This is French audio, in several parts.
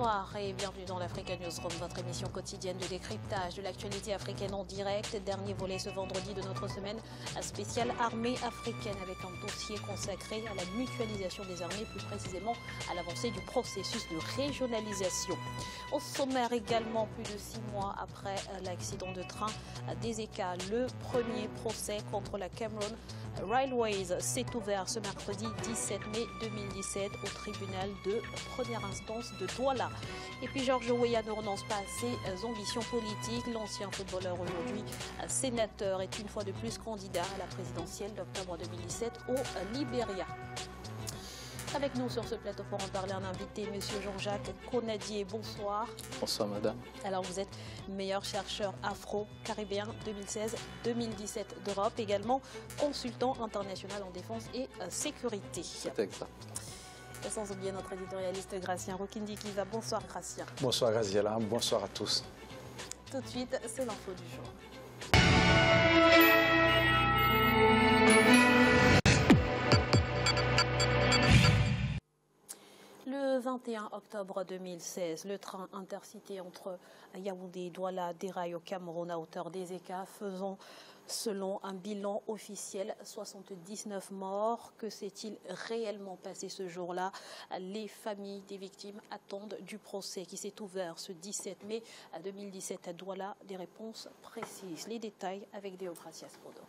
Bonsoir et bienvenue dans l'Africa Newsroom, votre émission quotidienne de décryptage de l'actualité africaine en direct. Dernier volet ce vendredi de notre semaine spéciale armée africaine avec un dossier consacré à la mutualisation des armées, plus précisément à l'avancée du processus de régionalisation. Au sommaire également, plus de 6 mois après l'accident de train des ECA, le premier procès contre la Cameroon Railways s'est ouvert ce mercredi 17 mai 2017 au tribunal de première instance de Douala. Et puis Georges Weah ne renonce pas à ses ambitions politiques. L'ancien footballeur, aujourd'hui sénateur, est une fois de plus candidat à la présidentielle d'octobre 2017 au Libéria. Avec nous sur ce plateau pour en parler, un invité, M. Jean-Jacques Konadier. Bonsoir. Bonsoir, madame. Alors, vous êtes meilleur chercheur afro-caribéen 2016-2017 d'Europe, également consultant international en défense et sécurité. C'est exact. Et sans oublier notre éditorialiste Gracien Rokindi qui va. Bonsoir, Gracien. Bonsoir, Graziella. Bonsoir à tous. Tout de suite, c'est l'info du jour. Le 21 octobre 2016, le train intercité entre Yaoundé et Douala déraille au Cameroun à hauteur des ECA, faisant, selon un bilan officiel, 79 morts. Que s'est-il réellement passé ce jour-là? Les familles des victimes attendent du procès qui s'est ouvert ce 17 mai 2017 à Douala des réponses précises. Les détails avec Deogracias Podo.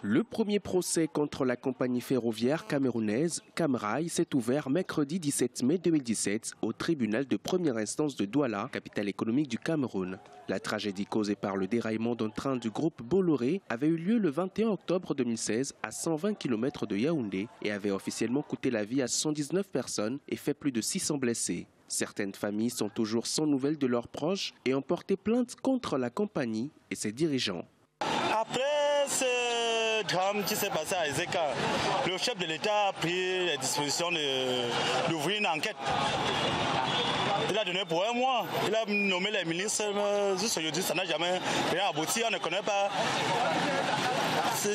Le premier procès contre la compagnie ferroviaire camerounaise Camrail s'est ouvert mercredi 17 mai 2017 au tribunal de première instance de Douala, capitale économique du Cameroun. La tragédie causée par le déraillement d'un train du groupe Bolloré avait eu lieu le 21 octobre 2016 à 120 km de Yaoundé et avait officiellement coûté la vie à 119 personnes et fait plus de 600 blessés. Certaines familles sont toujours sans nouvelles de leurs proches et ont porté plainte contre la compagnie et ses dirigeants. Après ce drame qui s'est passé à Ezeka, le chef de l'État a pris la disposition d'ouvrir une enquête. Il a donné pour 1 mois, il a nommé les ministres, juste aujourd'hui ça n'a jamais rien abouti, on ne connaît pas. On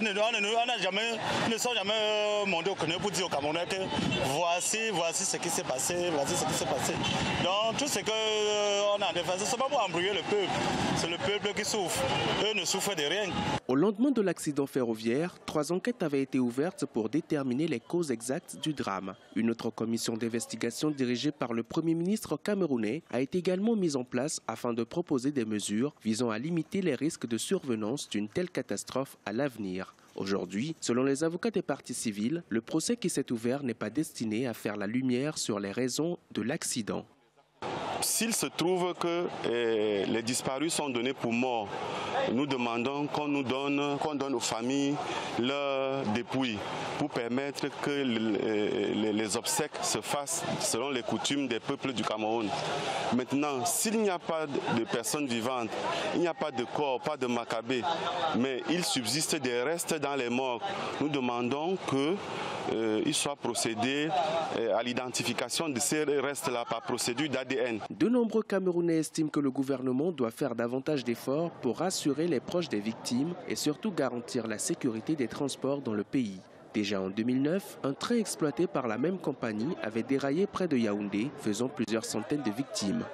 ne sont jamais montés au Cameroun pour dire aux Camerounais que voici ce qui s'est passé, Donc tout ce qu'on a fait, c'est pas pour embrouiller le peuple, c'est le peuple qui souffre, eux ne souffrent de rien. Au lendemain de l'accident ferroviaire, 3 enquêtes avaient été ouvertes pour déterminer les causes exactes du drame. Une autre commission d'investigation dirigée par le Premier ministre camerounais a été également mise en place afin de proposer des mesures visant à limiter les risques de survenance d'une telle catastrophe à l'avenir. Aujourd'hui, selon les avocats des parties civiles, le procès qui s'est ouvert n'est pas destiné à faire la lumière sur les raisons de l'accident. S'il se trouve que les disparus sont donnés pour morts, nous demandons qu'on donne aux familles leurs dépouilles pour permettre que les obsèques se fassent selon les coutumes des peuples du Cameroun. Maintenant, s'il n'y a pas de personnes vivantes, il n'y a pas de corps, pas de macabées, mais il subsiste des restes dans les morgues, nous demandons qu'il soit procédé à l'identification de ces restes-là par procédure d'ADN. De nombreux Camerounais estiment que le gouvernement doit faire davantage d'efforts pour rassurer les proches des victimes et surtout garantir la sécurité des transports dans le pays. Déjà en 2009, un train exploité par la même compagnie avait déraillé près de Yaoundé, faisant plusieurs centaines de victimes.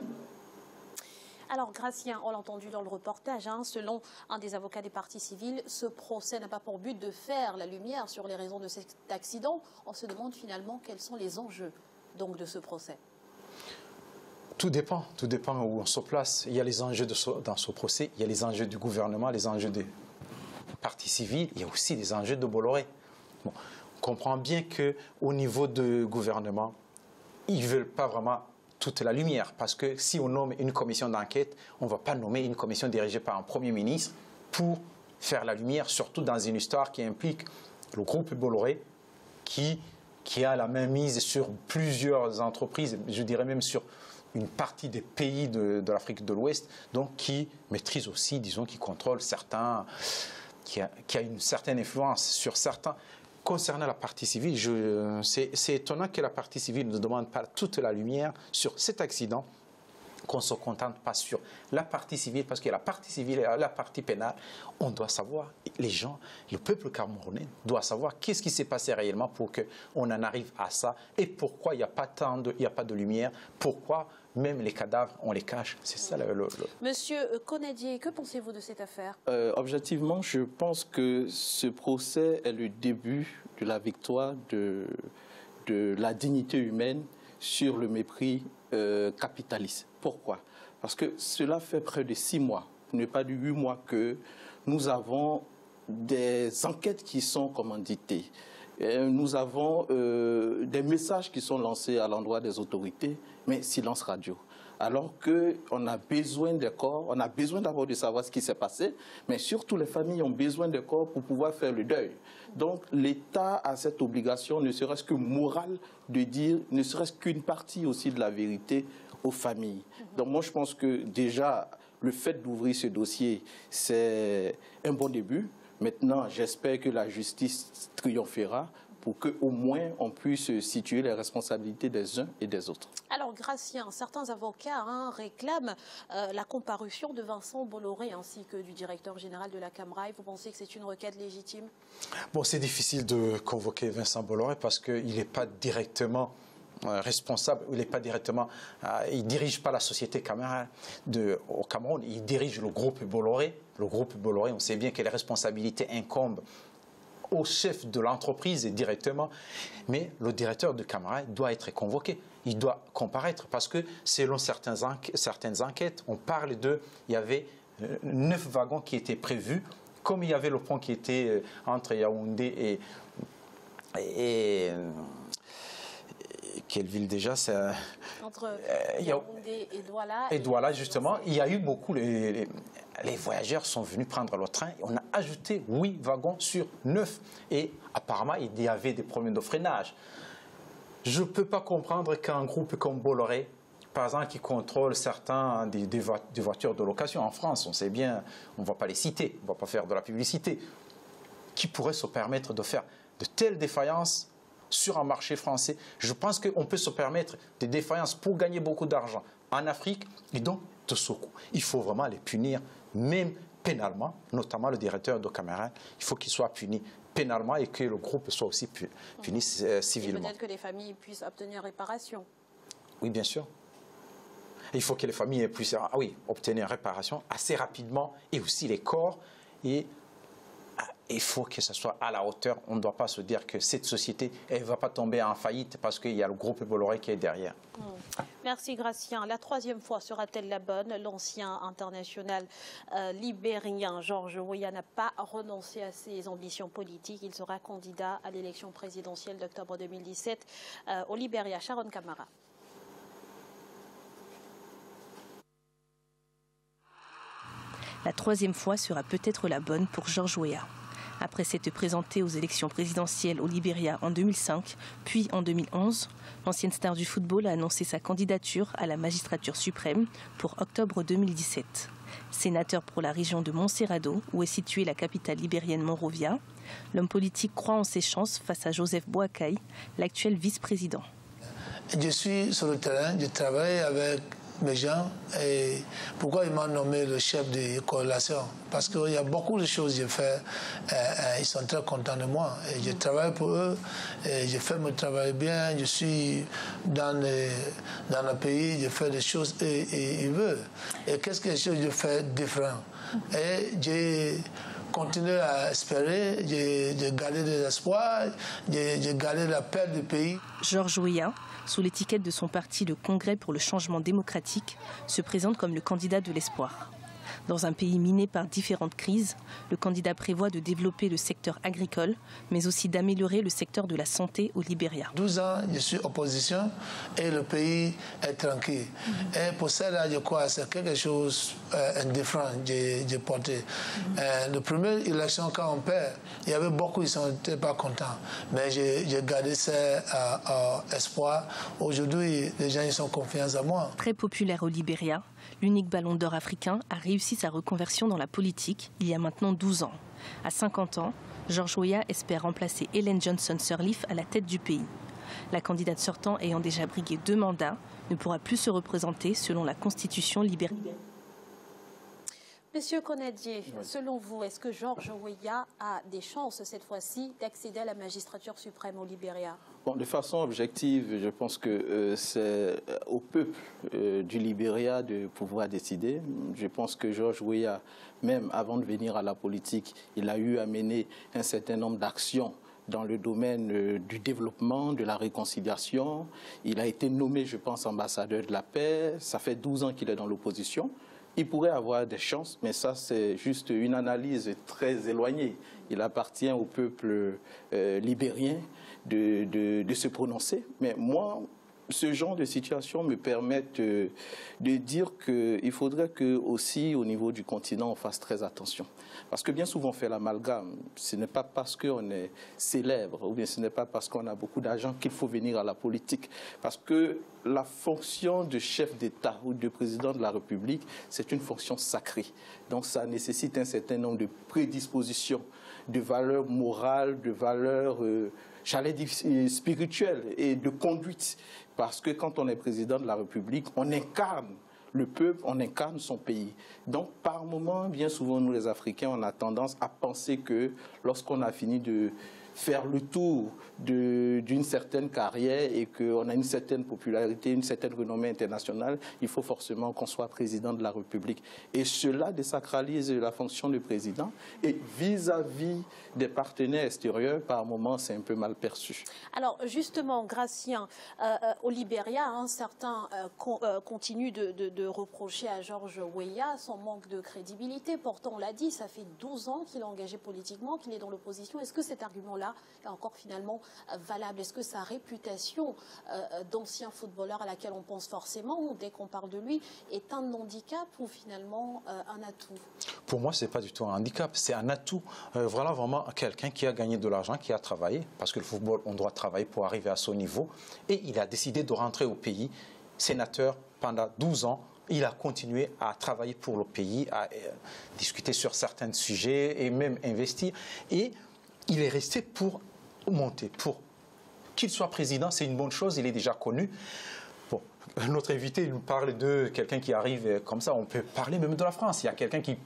Alors, Gracien, on l'a entendu dans le reportage, selon un des avocats des parties civiles, ce procès n'a pas pour but de faire la lumière sur les raisons de cet accident. On se demande finalement quels sont les enjeux donc, de ce procès. Tout dépend où on se place. Il y a les enjeux dans ce procès, il y a les enjeux du gouvernement, les enjeux des parties civiles, il y a aussi les enjeux de Bolloré. Bon, on comprend bien qu'au niveau du gouvernement, ils ne veulent pas vraiment toute la lumière, parce que si on nomme une commission d'enquête, on ne va pas nommer une commission dirigée par un Premier ministre pour faire la lumière, surtout dans une histoire qui implique le groupe Bolloré, qui a la main mise sur plusieurs entreprises, je dirais même sur une partie des pays de l'Afrique de l'Ouest, donc qui maîtrise aussi, disons, qui contrôle certains, qui a une certaine influence sur certains. Concernant la partie civile, c'est étonnant que la partie civile ne demande pas toute la lumière sur cet accident qu'on ne se contente pas sur la partie civile, parce que la partie civile et la partie pénale, on doit savoir, les gens, le peuple camerounais doit savoir qu'est-ce qui s'est passé réellement pour qu'on en arrive à ça et pourquoi il n'y a pas de lumière, pourquoi même les cadavres, on les cache. C'est ça Monsieur Konadié, que pensez-vous de cette affaire? Objectivement, je pense que ce procès est le début de la victoire de la dignité humaine sur le mépris capitaliste. Pourquoi? Parce que cela fait près de 6 mois, pour ne pas dire 8 mois, que nous avons des enquêtes qui sont commanditées. Nous avons des messages qui sont lancés à l'endroit des autorités, mais silence radio. Alors qu'on a besoin des corps, on a besoin d'abord de savoir ce qui s'est passé, mais surtout les familles ont besoin des corps pour pouvoir faire le deuil. Donc l'État a cette obligation, ne serait-ce que morale, de dire, ne serait-ce qu'une partie aussi de la vérité aux familles. Donc moi je pense que déjà le fait d'ouvrir ce dossier, c'est un bon début. Maintenant, j'espère que la justice triomphera pour qu'au moins on puisse situer les responsabilités des uns et des autres. Alors, Gratien, certains avocats réclament la comparution de Vincent Bolloré ainsi que du directeur général de la Camraille. Vous pensez que c'est une requête légitime? Bon, c'est difficile de convoquer Vincent Bolloré parce qu'il n'est pas directement responsable, il n'est pas directement, il dirige pas la société Camraille au Cameroun, il dirige le groupe Bolloré. Le groupe Bolloré, on sait bien que les responsabilités incombent au chef de l'entreprise directement, mais le directeur de Camraille doit être convoqué, il doit comparaître parce que selon certaines enquêtes, on parle il y avait 9 wagons qui étaient prévus, comme il y avait le pont qui était entre Yaoundé et quelle ville déjà? Entre Yaoundé et Douala. Et Douala, justement, il y a eu beaucoup, les voyageurs sont venus prendre le train. On a ajouté 8 wagons sur 9. Et apparemment, il y avait des problèmes de freinage. Je ne peux pas comprendre qu'un groupe comme Bolloré, par exemple, qui contrôle certains des voitures de location en France, on sait bien, on ne va pas les citer, on ne va pas faire de la publicité, qui pourrait se permettre de faire de telles défaillances sur un marché français. Je pense qu'on peut se permettre des défaillances pour gagner beaucoup d'argent en Afrique et donc de ce coup, il faut vraiment les punir, même pénalement, notamment le directeur de Camraille. Il faut qu'il soit puni pénalement et que le groupe soit aussi puni civilement. Peut-être que les familles puissent obtenir réparation. Oui, bien sûr. Il faut que les familles puissent obtenir réparation assez rapidement et aussi les corps. Et il faut que ce soit à la hauteur. On ne doit pas se dire que cette société ne va pas tomber en faillite parce qu'il y a le groupe Bolloré qui est derrière. Merci Gratien. La 3e fois sera-t-elle la bonne? L'ancien international libérien Georges Weah n'a pas renoncé à ses ambitions politiques. Il sera candidat à l'élection présidentielle d'octobre 2017 au Libéria. Sharon Camara. La 3e fois sera peut-être la bonne pour Georges Weah. Après s'être présenté aux élections présidentielles au Libéria en 2005, puis en 2011, l'ancienne star du football a annoncé sa candidature à la magistrature suprême pour octobre 2017. Sénateur pour la région de Montserrado, où est située la capitale libérienne Monrovia, l'homme politique croit en ses chances face à Joseph Boakai, l'actuel vice-président. Je suis sur le terrain, je travaille avec mes gens. Et pourquoi ils m'ont nommé le chef de corrélation? Parce qu'il y a beaucoup de choses que je fais. Ils sont très contents de moi. Et je travaille pour eux. Et je fais mon travail bien. Je suis dans le pays. Je fais des choses et ils veulent. Et qu'est-ce que je fais différent? Et j'ai continué à espérer. J'ai gardé des espoirs. J'ai gardé la paix du pays. Georges Weah, sous l'étiquette de son parti le Congrès pour le changement démocratique, se présente comme le candidat de l'espoir. Dans un pays miné par différentes crises, le candidat prévoit de développer le secteur agricole, mais aussi d'améliorer le secteur de la santé au Libéria. 12 ans, je suis opposition et le pays est tranquille. Et pour cela, je crois que c'est quelque chose de différent que j'ai porté. La première élection, quand on perd, il y avait beaucoup qui n'étaient pas contents. Mais j'ai gardé ça espoir. Aujourd'hui, les gens ils sont confiants en moi. Très populaire au Libéria, l'unique ballon d'or africain a réussi sa reconversion dans la politique il y a maintenant 12 ans. À 50 ans, Georges Weah espère remplacer Ellen Johnson Sirleaf à la tête du pays. La candidate sortant ayant déjà brigué 2 mandats ne pourra plus se représenter selon la constitution libérale. Monsieur Konadie, selon vous, est-ce que George Weah a des chances cette fois-ci d'accéder à la magistrature suprême au Libéria? Bon, de façon objective, je pense que c'est au peuple du Libéria de pouvoir décider. Je pense que George Weah, même avant de venir à la politique, il a eu à mener un certain nombre d'actions dans le domaine du développement, de la réconciliation. Il a été nommé, je pense, ambassadeur de la paix. Ça fait 12 ans qu'il est dans l'opposition. Il pourrait avoir des chances, mais ça, c'est juste une analyse très éloignée. Il appartient au peuple libérien de se prononcer. Mais moi, ce genre de situation me permet de dire qu'il faudrait que aussi au niveau du continent, on fasse très attention. Parce que bien souvent, on fait l'amalgame. Ce n'est pas parce qu'on est célèbre ou bien ce n'est pas parce qu'on a beaucoup d'argent qu'il faut venir à la politique. Parce que la fonction de chef d'État ou de président de la République, c'est une fonction sacrée. Donc ça nécessite un certain nombre de prédispositions, de valeurs morales, de valeurs, j'allais dire, spirituelles et de conduite. Parce que quand on est président de la République, on incarne le peuple, on incarne son pays. Donc, par moment, bien souvent, nous les Africains, on a tendance à penser que lorsqu'on a fini de faire le tour d'une certaine carrière et qu'on a une certaine popularité, une certaine renommée internationale, il faut forcément qu'on soit président de la République. Et cela désacralise la fonction de président. Et vis-à-vis des partenaires extérieurs, par moments, c'est un peu mal perçu. Alors, justement, Gratien, au Libéria, certains continuent de reprocher à George Weah son manque de crédibilité. Pourtant, on l'a dit, ça fait 12 ans qu'il est engagé politiquement, qu'il est dans l'opposition. Est-ce que cet argument-là est encore finalement valable? Est-ce que sa réputation d'ancien footballeur à laquelle on pense forcément, dès qu'on parle de lui, est un handicap ou finalement un atout? Pour moi, ce n'est pas du tout un handicap, c'est un atout. Voilà vraiment quelqu'un qui a gagné de l'argent, qui a travaillé, parce que le football, on doit travailler pour arriver à son niveau. Et il a décidé de rentrer au pays, sénateur pendant 12 ans. Il a continué à travailler pour le pays, à discuter sur certains sujets et même investir. Et il est resté pour monter, pour qu'il soit président, c'est une bonne chose, il est déjà connu. Bon, notre invité, il nous parle de quelqu'un qui arrive comme ça, on peut parler même de la France. Il y a quelqu'un qui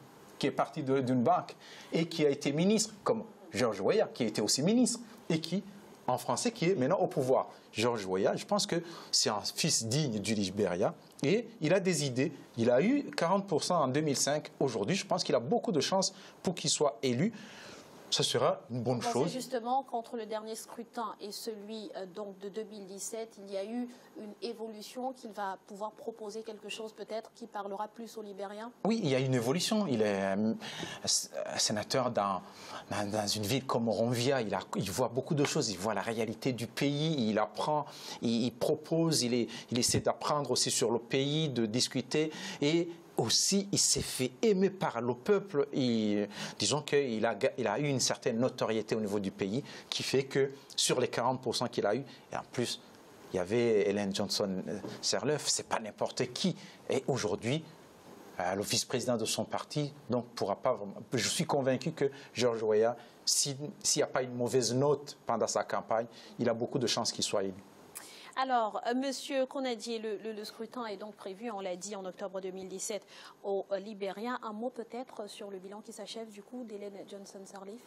est parti d'une banque et qui a été ministre, comme George Weah, qui était aussi ministre, et qui, en français, qui est maintenant au pouvoir. George Weah, je pense que c'est un fils digne du Libéria, et il a des idées. Il a eu 40% en 2005. Aujourd'hui, je pense qu'il a beaucoup de chances pour qu'il soit élu. Ça sera une bonne chose. Justement, qu'entre le dernier scrutin et celui donc de 2017, il y a eu une évolution, qu'il va pouvoir proposer quelque chose peut-être qui parlera plus aux Libériens? Oui, il y a une évolution. Il est sénateur dans une ville comme Monrovia. Il voit beaucoup de choses. Il voit la réalité du pays. Il apprend, il propose, il essaie d'apprendre aussi sur le pays, de discuter. Et aussi, il s'est fait aimer par le peuple. Disons qu'il a eu une certaine notoriété au niveau du pays qui fait que sur les 40% qu'il a eu, et en plus, il y avait Ellen Johnson-Sirleaf, c'est pas n'importe qui. Et aujourd'hui, le vice-président de son parti, donc pourra pas vraiment. Je suis convaincu que George Weah, s'il n'y a pas une mauvaise note pendant sa campagne, il a beaucoup de chances qu'il soit élu. Alors, Monsieur Konadie, le scrutin est donc prévu, on l'a dit, en octobre 2017 au Libéria. Un mot peut-être sur le bilan qui s'achève du coup d'Ellen Johnson-Sirleaf?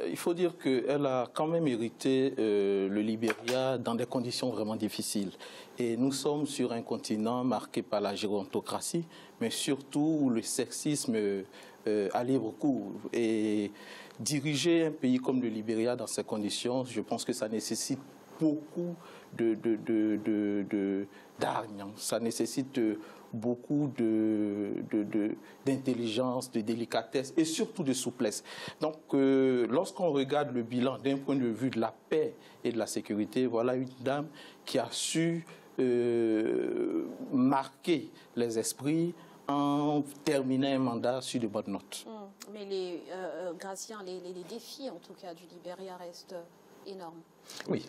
Il faut dire qu'elle a quand même hérité le Libéria dans des conditions vraiment difficiles. Et nous sommes sur un continent marqué par la gérontocratie, mais surtout où le sexisme a libre cours. Et diriger un pays comme le Libéria dans ces conditions, je pense que ça nécessite beaucoup d'hargne, ça nécessite beaucoup d'intelligence, de délicatesse et surtout de souplesse. Donc, lorsqu'on regarde le bilan d'un point de vue de la paix et de la sécurité, voilà une dame qui a su marquer les esprits en terminant un mandat sur de bonnes notes. Mais les Gratien, les défis en tout cas du Libéria restent énorme. Oui.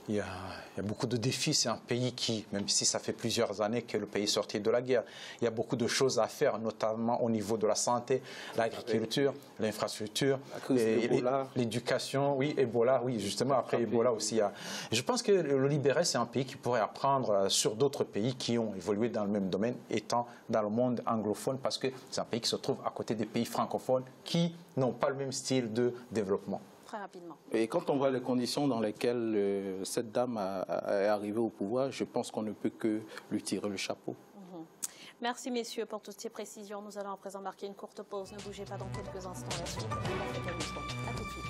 Il y a beaucoup de défis. C'est un pays qui, même si ça fait plusieurs années que le pays est sorti de la guerre, il y a beaucoup de choses à faire, notamment au niveau de la santé, l'agriculture, l'infrastructure, l'éducation. Oui, Ebola, oui, justement, après Ebola aussi. Je pense que le Libéria, c'est un pays qui pourrait apprendre sur d'autres pays qui ont évolué dans le même domaine, étant dans le monde anglophone, parce que c'est un pays qui se trouve à côté des pays francophones qui n'ont pas le même style de développement. Très rapidement. Et quand on voit les conditions dans lesquelles cette dame est arrivée au pouvoir, je pense qu'on ne peut que lui tirer le chapeau. Merci messieurs pour toutes ces précisions. Nous allons à présent marquer une courte pause. Ne bougez pas dans quelques instants. La suite de l'Africa News. À tout de suite.